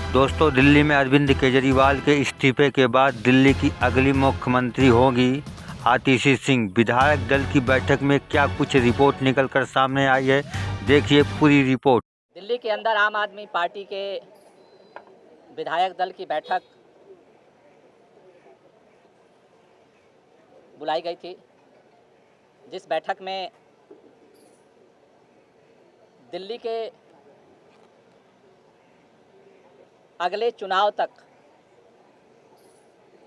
दोस्तों, दिल्ली में अरविंद केजरीवाल के इस्तीफे के बाद दिल्ली की अगली मुख्यमंत्री होगी आतिशी सिंह। विधायक दल की बैठक में क्या कुछ रिपोर्ट निकलकर सामने आई है, देखिए पूरी रिपोर्ट। दिल्ली के अंदर आम आदमी पार्टी के विधायक दल की बैठक बुलाई गई थी, जिस बैठक में दिल्ली के अगले चुनाव तक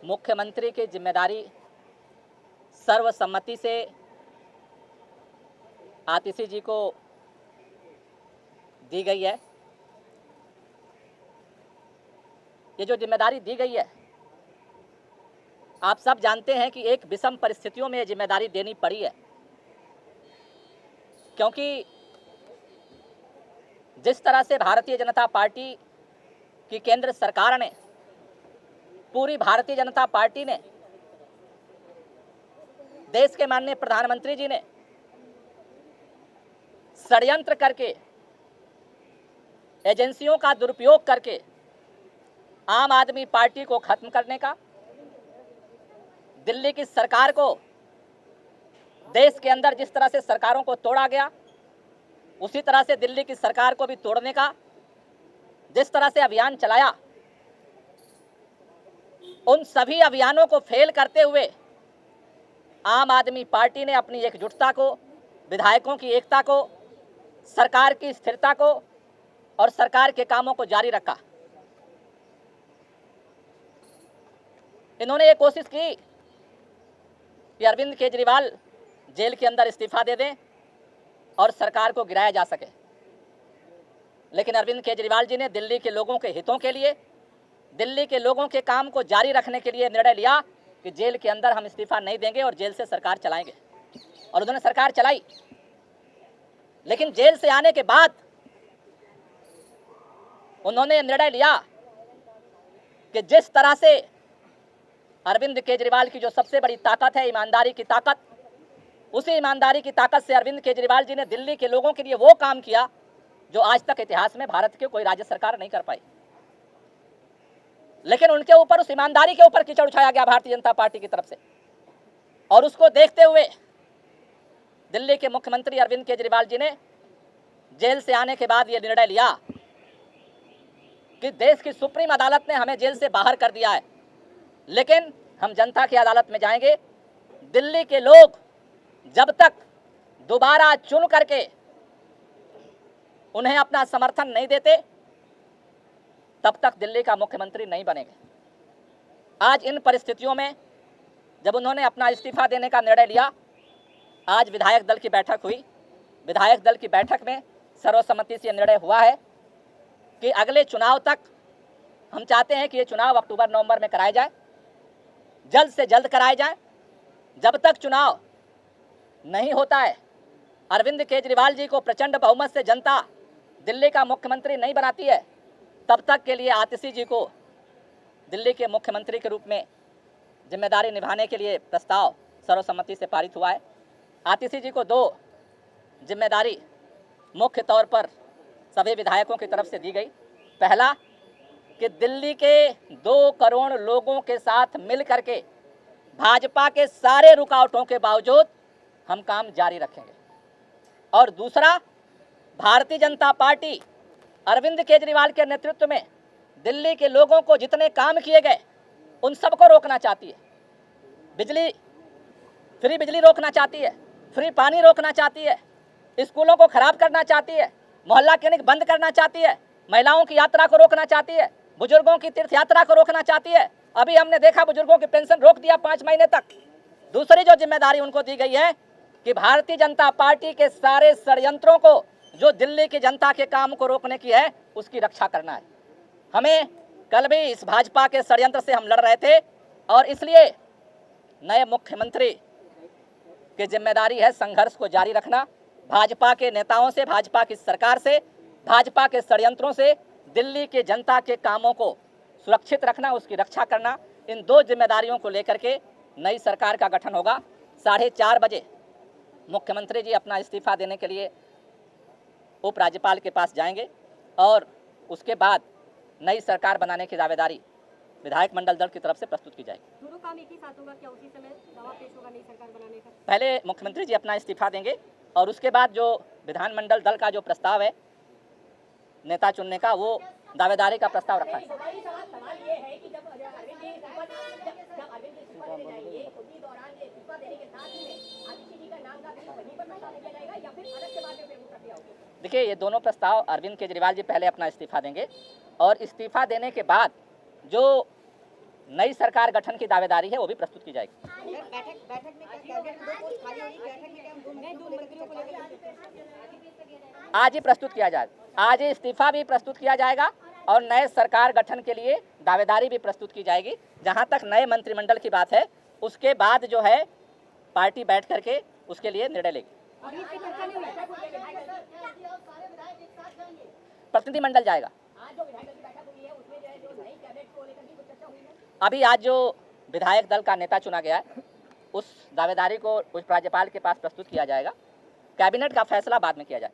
मुख्यमंत्री की जिम्मेदारी सर्वसम्मति से आतिशी जी को दी गई है। ये जो जिम्मेदारी दी गई है, आप सब जानते हैं कि एक विषम परिस्थितियों में ये जिम्मेदारी देनी पड़ी है, क्योंकि जिस तरह से भारतीय जनता पार्टी की केंद्र सरकार ने, पूरी भारतीय जनता पार्टी ने, देश के माननीय प्रधानमंत्री जी ने षड्यंत्र करके, एजेंसियों का दुरुपयोग करके आम आदमी पार्टी को खत्म करने का, दिल्ली की सरकार को, देश के अंदर जिस तरह से सरकारों को तोड़ा गया उसी तरह से दिल्ली की सरकार को भी तोड़ने का जिस तरह से अभियान चलाया, उन सभी अभियानों को फेल करते हुए आम आदमी पार्टी ने अपनी एकजुटता को, विधायकों की एकता को, सरकार की स्थिरता को और सरकार के कामों को जारी रखा। इन्होंने ये कोशिश की कि अरविंद केजरीवाल जेल के अंदर इस्तीफा दे दें और सरकार को गिराया जा सके, लेकिन अरविंद केजरीवाल जी ने दिल्ली के लोगों के हितों के लिए, दिल्ली के लोगों के काम को जारी रखने के लिए निर्णय लिया कि जेल के अंदर हम इस्तीफा नहीं देंगे और जेल से सरकार चलाएंगे। और उन्होंने सरकार चलाई, लेकिन जेल से आने के बाद उन्होंने निर्णय लिया कि जिस तरह से अरविंद केजरीवाल की जो सबसे बड़ी ताकत है, ईमानदारी की ताकत, उसी ईमानदारी की ताकत से अरविंद केजरीवाल जी ने दिल्ली के लोगों के लिए वो काम किया जो आज तक इतिहास में भारत की कोई राज्य सरकार नहीं कर पाई। लेकिन उनके ऊपर, उस ईमानदारी के ऊपर कीचड़ उछाया गया भारतीय जनता पार्टी की तरफ से, और उसको देखते हुए दिल्ली के मुख्यमंत्री अरविंद केजरीवाल जी ने जेल से आने के बाद ये निर्णय लिया कि देश की सुप्रीम अदालत ने हमें जेल से बाहर कर दिया है, लेकिन हम जनता की अदालत में जाएंगे। दिल्ली के लोग जब तक दोबारा चुन करके उन्हें अपना समर्थन नहीं देते, तब तक दिल्ली का मुख्यमंत्री नहीं बनेंगे। आज इन परिस्थितियों में जब उन्होंने अपना इस्तीफा देने का निर्णय लिया, आज विधायक दल की बैठक हुई। विधायक दल की बैठक में सर्वसम्मति से निर्णय हुआ है कि अगले चुनाव तक हम चाहते हैं कि ये चुनाव अक्टूबर-नवंबर में कराए जाए, जल्द से जल्द कराए जाए। जब तक चुनाव नहीं होता है, अरविंद केजरीवाल जी को प्रचंड बहुमत से जनता दिल्ली का मुख्यमंत्री नहीं बनाती है, तब तक के लिए आतिशी जी को दिल्ली के मुख्यमंत्री के रूप में जिम्मेदारी निभाने के लिए प्रस्ताव सर्वसम्मति से पारित हुआ है। आतिशी जी को 2 जिम्मेदारी मुख्य तौर पर सभी विधायकों की तरफ से दी गई। पहला कि दिल्ली के 2 करोड़ लोगों के साथ मिल करके भाजपा के सारे रुकावटों के बावजूद हम काम जारी रखेंगे, और दूसरा, भारतीय जनता पार्टी अरविंद केजरीवाल के नेतृत्व में दिल्ली के लोगों को जितने काम किए गए उन सबको रोकना चाहती है। फ्री बिजली रोकना चाहती है, फ्री पानी रोकना चाहती है, स्कूलों को खराब करना चाहती है, मोहल्ला क्लिनिक बंद करना चाहती है, महिलाओं की यात्रा को रोकना चाहती है, बुजुर्गों की तीर्थ यात्रा को रोकना चाहती है। अभी हमने देखा बुजुर्गों की पेंशन रोक दिया 5 महीने तक। दूसरी जो जिम्मेदारी उनको दी गई है कि भारतीय जनता पार्टी के सारे षड्यंत्रों को, जो दिल्ली की जनता के काम को रोकने की है, उसकी रक्षा करना है। हमें कल भी इस भाजपा के षड्यंत्र से हम लड़ रहे थे, और इसलिए नए मुख्यमंत्री की जिम्मेदारी है संघर्ष को जारी रखना, भाजपा के नेताओं से, भाजपा की सरकार से, भाजपा के षड्यंत्रों से दिल्ली के जनता के कामों को सुरक्षित रखना, उसकी रक्षा करना। इन 2 जिम्मेदारियों को लेकर के नई सरकार का गठन होगा। 4:30 बजे मुख्यमंत्री जी अपना इस्तीफा देने के लिए उपराज्यपाल के पास जाएंगे, और उसके बाद नई सरकार बनाने की दावेदारी विधायक मंडल दल की तरफ से प्रस्तुत की जाएगी। दोनों काम एक ही साथ होगा क्या? उसी समय दावा पेश होगा नई सरकार बनाने का? पहले मुख्यमंत्री जी अपना इस्तीफा देंगे और उसके बाद जो विधानमंडल दल का जो प्रस्ताव है नेता चुनने का, वो दावेदारी का प्रस्ताव रखा है। देखिए, ये दोनों प्रस्ताव अरविंद केजरीवाल जी पहले अपना इस्तीफा देंगे और इस्तीफा देने के बाद जो नई सरकार गठन की दावेदारी है वो भी प्रस्तुत की जाएगी। बैठक में क्या कैबिनेट में 2 पोस्ट खाली होगी? बैठक में क्या हम 2 मंत्रियों को लेकर आज ही प्रस्तुत किया जाएगा। आज ही इस्तीफा भी प्रस्तुत किया जाएगा और नए सरकार गठन के लिए दावेदारी भी प्रस्तुत की जाएगी। जहां तक नए मंत्रिमंडल की बात है, उसके बाद जो है पार्टी बैठ करके उसके लिए निर्णय लेगी। प्रतिनिधिमंडल जाएगा। अभी आज जो विधायक दल का नेता चुना गया है उस दावेदारी को उप राज्यपाल के पास प्रस्तुत किया जाएगा। कैबिनेट का फैसला बाद में किया जाए।